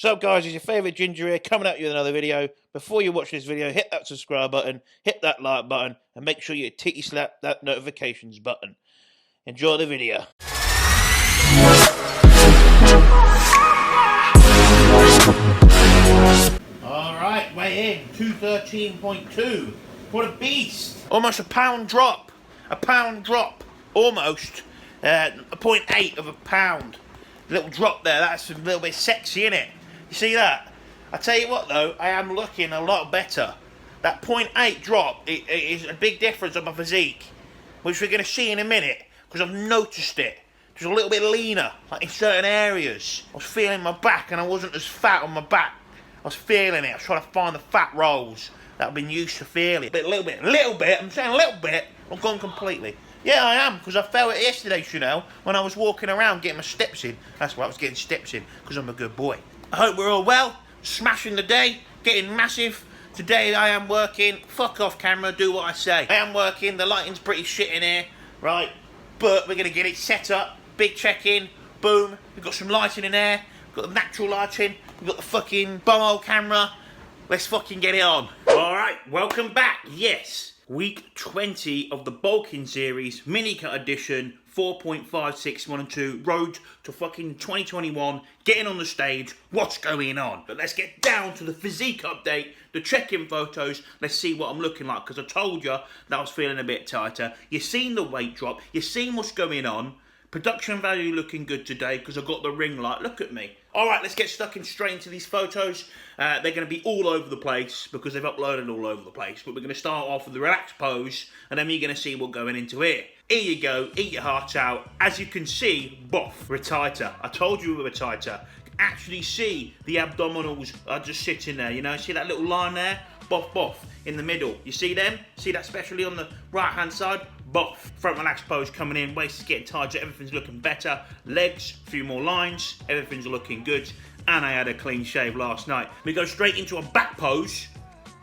So guys, it's your favourite Ginger here, coming at you with another video. Before you watch this video, hit that subscribe button, hit that like button, and make sure you titty slap that notifications button. Enjoy the video. Alright, weigh in, 213.2. What a beast. Almost a pound drop. Almost. 0.8 of a pound. Little drop there, that's a little bit sexy, innit? You see that? I tell you what though, I am looking a lot better. That 0.8 drop it is a big difference on my physique, which we're going to see in a minute, because I've noticed it. Just a little bit leaner, like in certain areas. I was feeling my back and I wasn't as fat on my back. I was feeling it. I was trying to find the fat rolls that I've been used to feeling. A little bit, I'm saying a little bit, I've gone completely. Yeah, I am, because I felt it yesterday, Chanel, when I was walking around getting my steps in. That's why I was getting steps in, because I'm a good boy. I hope we're all well, smashing the day, getting massive. Today I am working, fuck off camera, do what I say. I am working, the lighting's pretty shit in here, right? But we're going to get it set up, big check-in, boom. We've got some lighting in there, we've got the natural lighting, we've got the fucking bum-hole camera. Let's fucking get it on. Alright, welcome back, yes. Week 20 of the bulking series, mini cut edition, 4.56, 1 and 2, road to fucking 2021, getting on the stage, what's going on? But let's get down to the physique update, the check-in photos, let's see what I'm looking like, because I told you that I was feeling a bit tighter. You've seen the weight drop, you've seen what's going on. Production value looking good today because I've got the ring light. Look at me. Alright, let's get stuck in straight into these photos. They're going to be all over the place because they've uploaded all over the place. But we're going to start off with the relaxed pose and then you're going to see what's going into here. Here you go, eat your heart out. As you can see, boff, we're tighter. I told you we were tighter. Actually see the abdominals are just sitting there, you know. See that little line there? Boff, boff, in the middle. You see them? See that especially on the right hand side? Boff. Front relaxed pose coming in, waist is getting tighter, everything's looking better. Legs, a few more lines, everything's looking good. And I had a clean shave last night. We go straight into a back pose,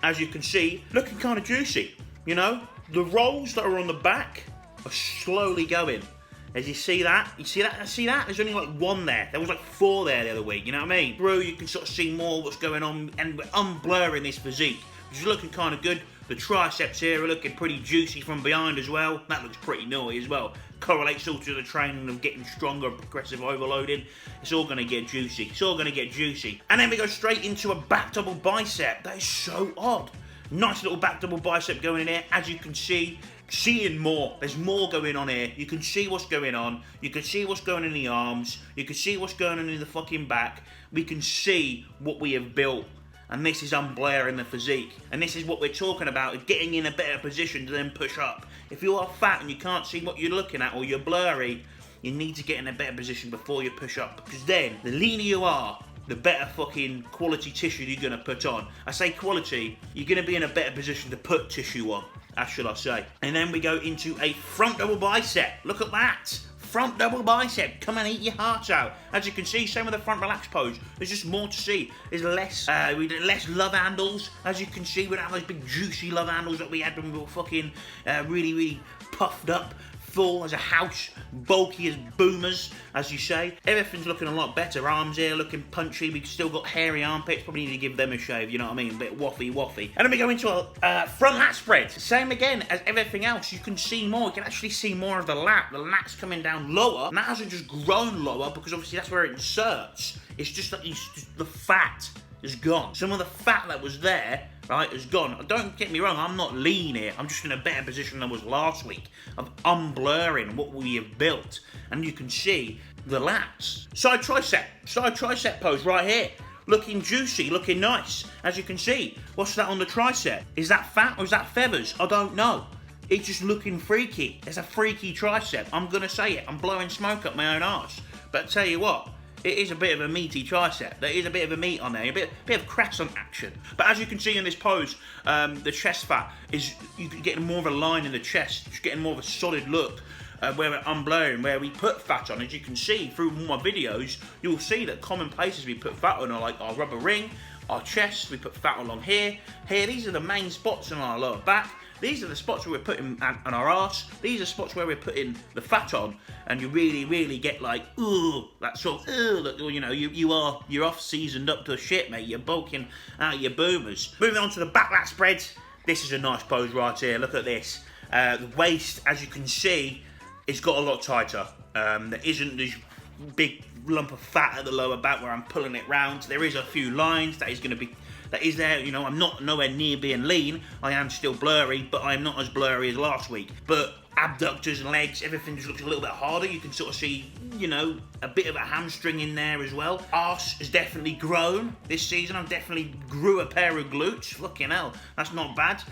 as you can see, looking kind of juicy, you know. The rolls that are on the back are slowly going. As you see that? You see that? See that? There's only like one there. There was like 4 there the other week, you know what I mean? Through, you can sort of see more what's going on, and we're unblurring this physique, which is looking kind of good. The triceps here are looking pretty juicy from behind as well. That looks pretty naughty as well. Correlates all to the training of getting stronger, progressive overloading. It's all going to get juicy. It's all going to get juicy. And then we go straight into a back double bicep. That is so odd. Nice little back double bicep going in here. As you can see, seeing more. There's more going on here. You can see what's going on. You can see what's going in the arms. You can see what's going on in the fucking back. We can see what we have built. And this is unblurring the physique. And this is what we're talking about, getting in a better position to then push up. If you are fat and you can't see what you're looking at, or you're blurry, you need to get in a better position before you push up. Because then, the leaner you are, the better fucking quality tissue you're going to put on. I say quality, you're going to be in a better position to put tissue on, as should I say. And then we go into a front double bicep. Look at that. Front double bicep, come and eat your heart out. As you can see, same with the front relaxed pose. There's just more to see. There's less, we did less love handles. As you can see, we don't have those big juicy love handles that we had when we were fucking really puffed up, full as a house, bulky as boomers, as you say. Everything's looking a lot better. Arms here looking punchy. We've still got hairy armpits. Probably need to give them a shave, you know what I mean? A bit waffy. And then we go into a front lat spread. Same again as everything else. You can see more. You can actually see more of the lat. The lat's coming down lower. And that hasn't just grown lower because obviously that's where it inserts. It's just that the fat is gone. Some of the fat that was there, right, is gone. Don't get me wrong, I'm not lean here. I'm just in a better position than I was last week of unblurring what we have built. And you can see the lats. Side tricep pose right here. Looking juicy, looking nice. As you can see, what's that on the tricep? Is that fat or is that feathers? I don't know. It's just looking freaky. It's a freaky tricep. I'm gonna say it. I'm blowing smoke up my own arse. But I tell you what, it is a bit of a meaty tricep. There is a bit of a meat on there, a bit of crescent action. But as you can see in this pose, the chest fat is, you're getting more of a line in the chest. You're getting more of a solid look. Where we're unblurring, where we put fat on. As you can see through all my videos, you'll see that common places we put fat on are like our rubber ring, our chest, we put fat along here. These are the main spots on our lower back. These are the spots where we're putting on our arse. These are spots where we're putting the fat on, and you really get like, ooh, that sort of, you know, you're off seasoned up to shit, mate. You're bulking out your boomers. Moving on to the back lat spreads. This is a nice pose right here. Look at this. The waist, as you can see, it's got a lot tighter. There isn't this big lump of fat at the lower back where I'm pulling it round. There is a few lines that is there, you know. I'm not nowhere near being lean. I am still blurry, but I'm not as blurry as last week. But abductors and legs, everything just looks a little bit harder. You can sort of see, you know, a bit of a hamstring in there as well. Arse has definitely grown this season. I've definitely grew a pair of glutes. Fucking hell, that's not bad.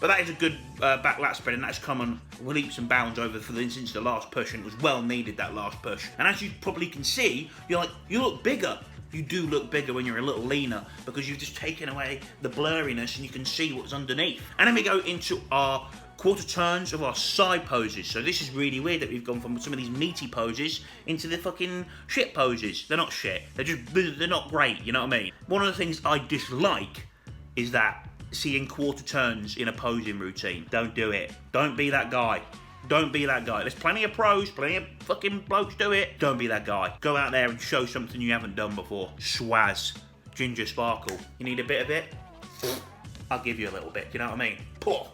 But that is a good back lat spread, and that's come on leaps and bounds since the last push, and it was well needed, that last push. And as you probably can see, you look bigger. You do look bigger when you're a little leaner, because you've just taken away the blurriness and you can see what's underneath. And then we go into our quarter turns of our side poses. So this is really weird that we've gone from some of these meaty poses into the fucking shit poses. They're not shit. They're not great, you know what I mean? One of the things I dislike is that seeing quarter turns in a posing routine. Don't do it. Don't be that guy. Don't be that guy. There's plenty of pros, plenty of fucking blokes do it. Don't be that guy. Go out there and show something you haven't done before. Swaz. Ginger sparkle. You need a bit of it? I'll give you a little bit, you know what I mean?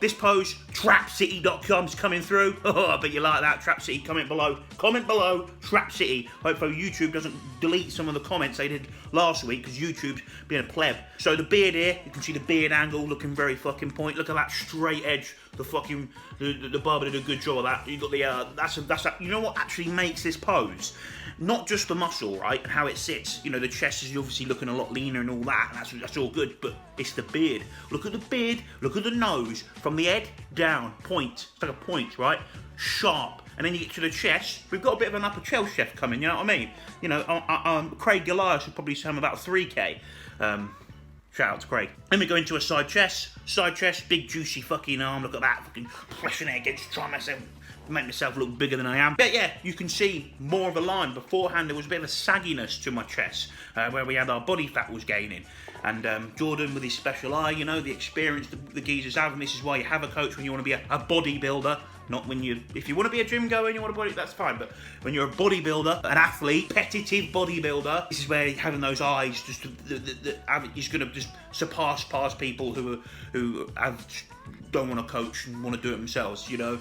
This pose, trapcity.com's coming through. Oh, I bet you like that. Trap City, comment below. Comment below, Trap City. Hopefully YouTube doesn't delete some of the comments they did last week, because YouTube's being a pleb. So the beard here, you can see the beard angle looking very fucking point. Look at that straight edge. The barber did a good job of that. You got the, you know what actually makes this pose? Not just the muscle, right, and how it sits. You know, the chest is obviously looking a lot leaner and all that, and that's all good, but it's the beard. Look at the beard, look at the nose, from the head down, point. It's like a point, right? Sharp. And then you get to the chest. We've got a bit of an upper chest chef coming, you know what I mean? You know, Craig Goliath should probably sell him about 3K. Shout out to Craig. Then we go into a side chest. Side chest, big juicy fucking arm. Look at that, fucking pressing it against, trying to make myself look bigger than I am. But yeah, you can see more of a line. Beforehand, there was a bit of a sagginess to my chest, where we had our body fat was gaining. And Jordan, with his special eye, you know, the experience the geezers have, and this is why you have a coach when you want to be a bodybuilder. Not when if you want to be a gym goer and you want a body, that's fine. But when you're a bodybuilder, an athlete, competitive bodybuilder, this is where having those eyes just is going to just surpass past people who don't want to coach and want to do it themselves. You know,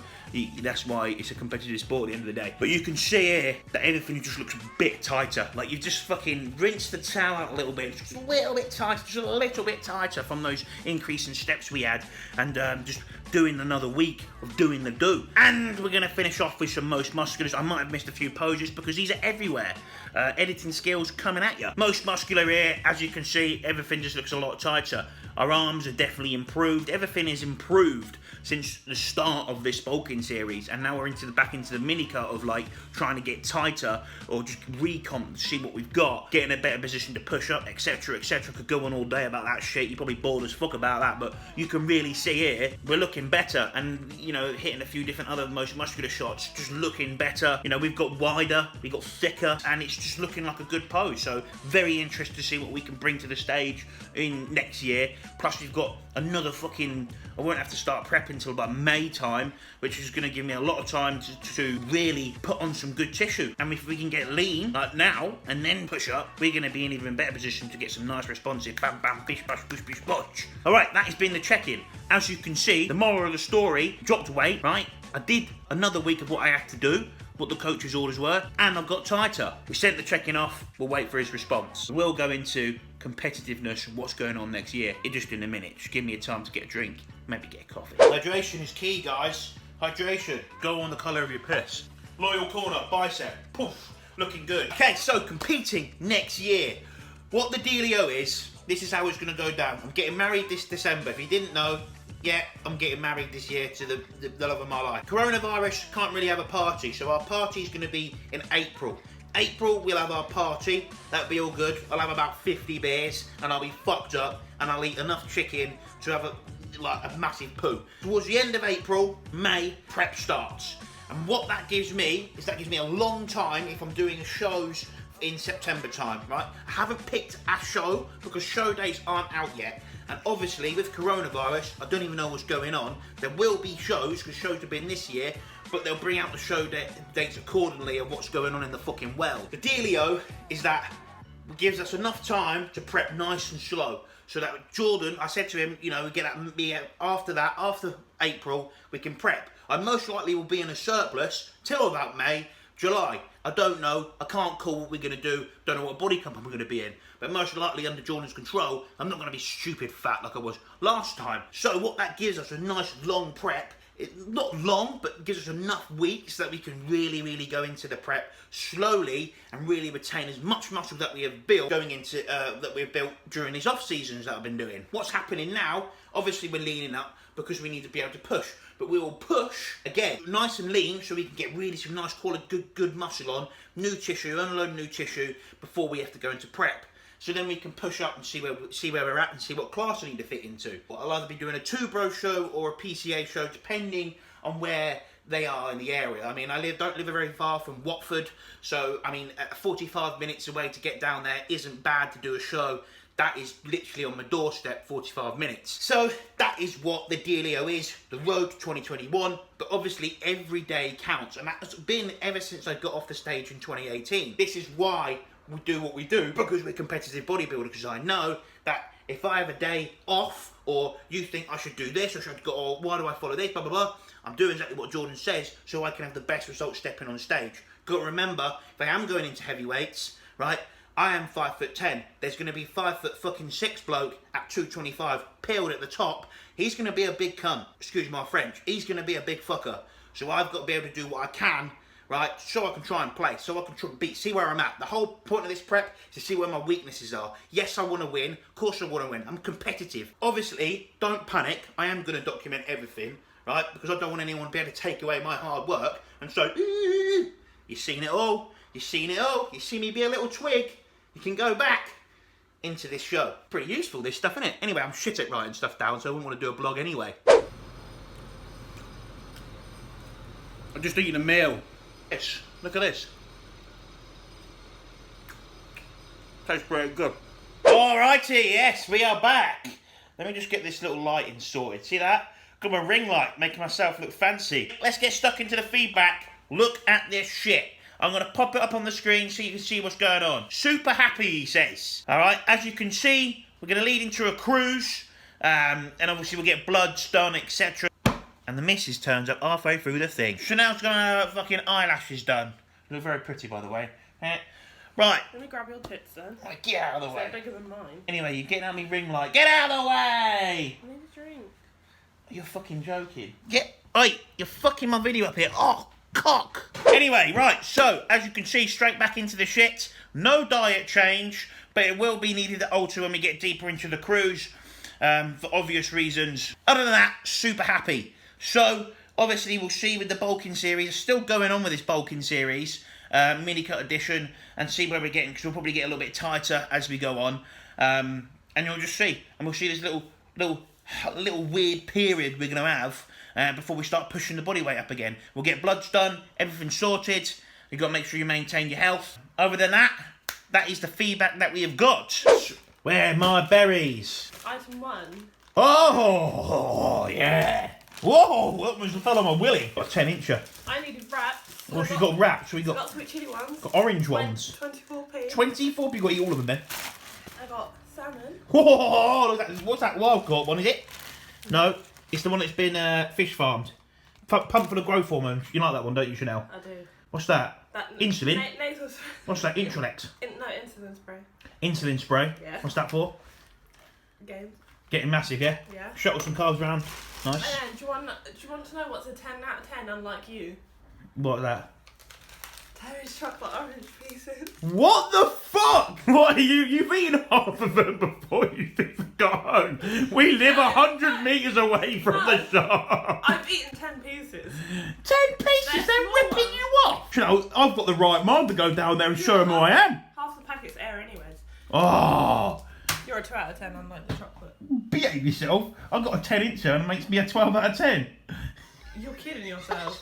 that's why it's a competitive sport at the end of the day. But you can see here that everything just looks a bit tighter. Like you've just fucking rinsed the towel out a little bit. It's just a little bit tighter, just a little bit tighter from those increasing steps we had, and just doing another week of doing the do. And we're going to finish off with some most musculars. I might have missed a few poses because these are everywhere. Editing skills coming at you. Most muscular here, as you can see, everything just looks a lot tighter. Our arms are definitely improved. Everything is improved since the start of this bulking series, and now we're back into the mini cut of like trying to get tighter or just recomp to see what we've got, get in a better position to push up, etc, etc. Could go on all day about that shit. You're probably bored as fuck about that, but you can really see here we're looking better, and you know, hitting a few different other most muscular shots, just looking better. You know, we've got wider, we've got thicker, and it's just looking like a good pose. So very interested to see what we can bring to the stage in next year. Plus we've got another fucking, I won't have to start prepping until about May time, which is going to give me a lot of time to really put on some good tissue. And if we can get lean like now and then push up, we're going to be in even better position to get some nice responsive bam bam bish bash bish bish botch. Alright, that has been the check-in. As you can see, the moral of the story, dropped weight, right? I did another week of what I had to do, what the coach's orders were, and I got tighter. We sent the check-in off, we'll wait for his response. We'll go into competitiveness and what's going on next year just in a minute. Just give me a time to get a drink, maybe get a coffee. Hydration is key, guys. Hydration. Go on the colour of your piss. Loyal corner, bicep, poof, looking good. Okay, so competing next year. What the dealio is, this is how it's going to go down. I'm getting married this December. If you didn't know, yeah, I'm getting married this year to the love of my life. Coronavirus, can't really have a party, so our party is going to be in April. April, we'll have our party. That'll be all good. I'll have about 50 beers, and I'll be fucked up, and I'll eat enough chicken to have a massive poo. Towards the end of April, May, prep starts. And what that gives me is a long time, if I'm doing shows in September time, right? I haven't picked a show because show dates aren't out yet. And obviously with coronavirus, I don't even know what's going on. There will be shows, because shows have been this year, but they'll bring out the show dates accordingly of what's going on in the fucking world. The dealio is that it gives us enough time to prep nice and slow. So that Jordan, I said to him, you know, we get after that, after April, we can prep. I most likely will be in a surplus till about May, July. I don't know. I can't call what we're going to do. Don't know what body comp I'm going to be in. But most likely under Jordan's control, I'm not going to be stupid fat like I was last time. So what that gives us a nice long prep. Not long, but gives us enough weeks that we can really go into the prep slowly and really retain as much muscle that we have built going into that we've built during these off seasons that I've been doing. What's happening now? Obviously we're leaning up because we need to be able to push, but we will push again nice and lean so we can get really some nice quality good muscle on, new tissue, unload new tissue before we have to go into prep. So then we can push up and see where we're at and see what class I need to fit into. Well, I'll either be doing a 2-bro show or a PCA show, depending on where they are in the area. I mean, I don't live very far from Watford, so I mean, 45 minutes away to get down there isn't bad to do a show. That is literally on my doorstep, 45 minutes. So that is what the dealio is, the road to 2021. But obviously every day counts, and that's been ever since I got off the stage in 2018. This is why we do what we do, because we're competitive bodybuilders, because I know that if I have a day off, or you think I should do this, or should go, or why do I follow this, blah, blah, blah, I'm doing exactly what Jordan says, so I can have the best results stepping on stage. Got to remember, if I am going into heavyweights, right, I am 5'10". There's going to be 5'6" bloke at 225, peeled at the top. He's going to be a big cunt. Excuse my French. He's going to be a big fucker. So I've got to be able to do what I can, right, so I can try and play, so I can try and see where I'm at. The whole point of this prep is to see where my weaknesses are. Yes, I want to win. Of course I want to win. I'm competitive. Obviously, don't panic. I am going to document everything, right, because I don't want anyone to be able to take away my hard work and so, you've seen it all. You've seen it all. You see me be a little twig. You can go back into this show. Pretty useful, this stuff, isn't it? Anyway, I'm shit at writing stuff down, so I wouldn't want to do a blog anyway. I'm just eating a meal. Yes, look at this. Tastes pretty good. Alrighty, yes, we are back. Let me just get this little lighting sorted. See that? Got my ring light, making myself look fancy. Let's get stuck into the feedback. Look at this shit. I'm going to pop it up on the screen so you can see what's going on. Super happy, he says. Alright, as you can see, we're going to lead into a cruise. And obviously we'll get bloods done, etc. And the missus turns up halfway through the thing. Chanel's got her fucking eyelashes done. They look very pretty, by the way. Right. Let me grab your tits then. Right, get out of the way. They're bigger than mine. Anyway, you're getting out me ring light. Get out of the way! I need a drink. You're fucking joking. Oi, you're fucking my video up here. Oh, cock. Anyway, right, so, as you can see, straight back into the shit. No diet change, but it will be needed to alter when we get deeper into the cruise, for obvious reasons. Other than that, super happy. So, obviously, we'll see with the bulking series. Still going on with this bulking series, mini cut edition, and see where we're getting, because we'll probably get a little bit tighter as we go on. And you'll just see. And we'll see this little weird period we're going to have before we start pushing the body weight up again. We'll get bloods done, everything sorted. You've got to make sure you maintain your health. Other than that, that is the feedback that we have got. Where are my berries? Item 1. Oh, yeah. Whoa, that almost fell on my willy. Got a 10-incher. I needed wraps. Well, she's got wraps. We got sweet chilli ones. Got orange ones. 24p. 24p. You've got to eat all of them then. I got salmon. Whoa, what's that wild caught one, is it? No, it's the one that's been fish farmed. Pump for the growth hormone. You like that one, don't you, Chanel? I do. What's that? Insulin? Nasal What's that? Intralex? No, insulin spray. Insulin spray? Yeah. What's that for? Games. Getting massive, yeah? Yeah. Shuttle some carbs around. Nice. And then, do you want to know what's a 10 out of 10, unlike you? What's that? Terry's chocolate orange pieces. What the fuck? What are you? You've eaten half of them before you got home. We live 100 metres away from the shop. I've eaten 10 pieces. 10 pieces? They're ripping you off. You know, I've got the right mind to go down there and show them who I am. Half the packet's air anyways. Oh. You're a 2 out of 10, unlike the chocolate. Behave yourself. I've got a 10-incher and it makes me a 12 out of 10. You're kidding yourself.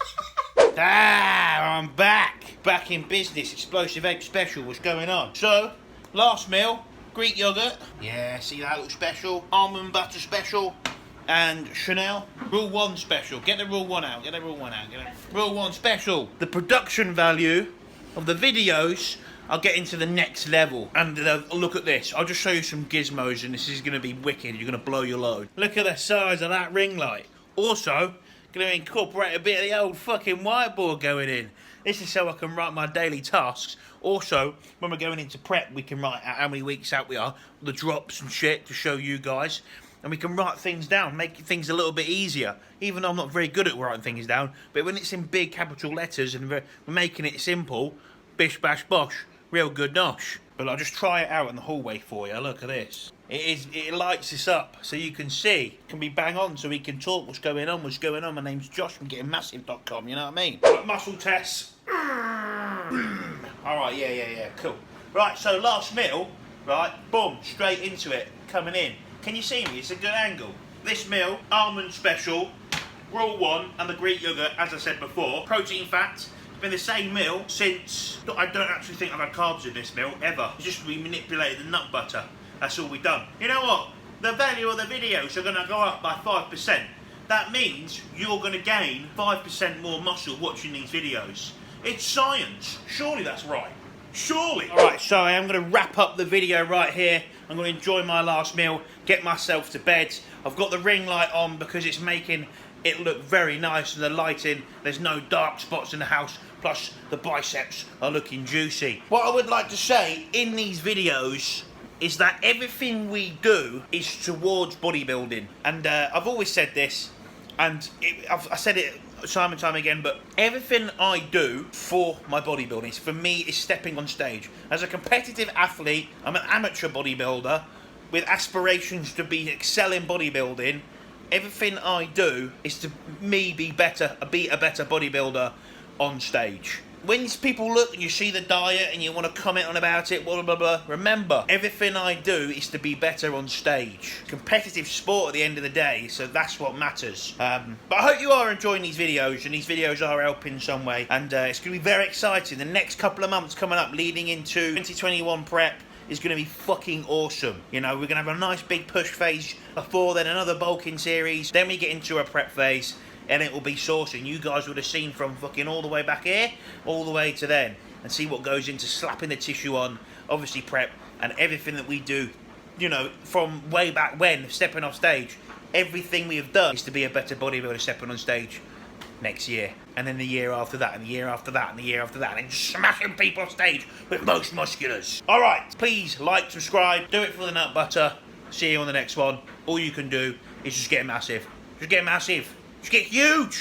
I'm back. Back in business. Explosive Egg Special. What's going on? So, last meal, Greek yogurt. Yeah, see that little special? Almond butter special. And Chanel. Rule 1 special. Get the Rule 1 out. Get the Rule 1 out. Rule 1 special. The production value of the videos are getting to the next level. And look at this. I'll just show you some gizmos and this is going to be wicked. You're going to blow your load. Look at the size of that ring light. Also, going to incorporate a bit of the old fucking whiteboard going in. This is so I can write my daily tasks. Also, when we're going into prep, we can write out how many weeks out we are, the drops and shit to show you guys. And we can write things down, make things a little bit easier. Even though I'm not very good at writing things down, but when it's in big capital letters and we're making it simple, bish bash bosh, real good nosh. But I'll just try it out in the hallway for you. Look at this. It lights this up so you can see. It can be bang on so we can talk what's going on. My name's Josh from GettingMassive.com, you know what I mean? Right, muscle tests. Alright, yeah, cool. Right, so last meal, right, boom, straight into it, coming in. Can you see me? It's a good angle. This meal, almond special, Rule 1 and the Greek yogurt, as I said before. Protein, fat, it's been the same meal since, I don't actually think I've had carbs in this meal, ever. It's just we manipulated the nut butter. That's all we've done. You know what? The value of the videos are going to go up by 5%. That means you're going to gain 5% more muscle watching these videos. It's science. Surely that's right. Surely. Alright, so I am going to wrap up the video right here. I'm going to enjoy my last meal, get myself to bed. I've got the ring light on because it's making it look very nice and the lighting, there's no dark spots in the house, plus the biceps are looking juicy. What I would like to say in these videos is that everything we do is towards bodybuilding. And I've always said this, and I've said it time and time again, but everything I do for my bodybuilding, for me, is stepping on stage. As a competitive athlete, I'm an amateur bodybuilder with aspirations to excel in bodybuilding. Everything I do is to be a better bodybuilder on stage. When people look and you see the diet and you want to comment on about it, blah, blah, blah, remember, everything I do is to be better on stage. Competitive sport at the end of the day, so that's what matters. But I hope you are enjoying these videos, and these videos are helping in some way. And it's going to be very exciting. The next couple of months coming up, leading into 2021 prep, is going to be fucking awesome. You know, we're going to have a nice big push phase before then, another bulking series. Then we get into a prep phase. And it will be saucy. You guys would have seen from fucking all the way back here, all the way to then. And see what goes into slapping the tissue on, obviously prep, and everything that we do, you know, from way back when, stepping off stage. Everything we have done is to be a better bodybuilder stepping on stage next year. And then the year after that, and the year after that, and the year after that. And just smashing people off stage with most musculars. Alright, please like, subscribe, do it for the nut butter. See you on the next one. All you can do is just get massive. Just get massive. Just get huge!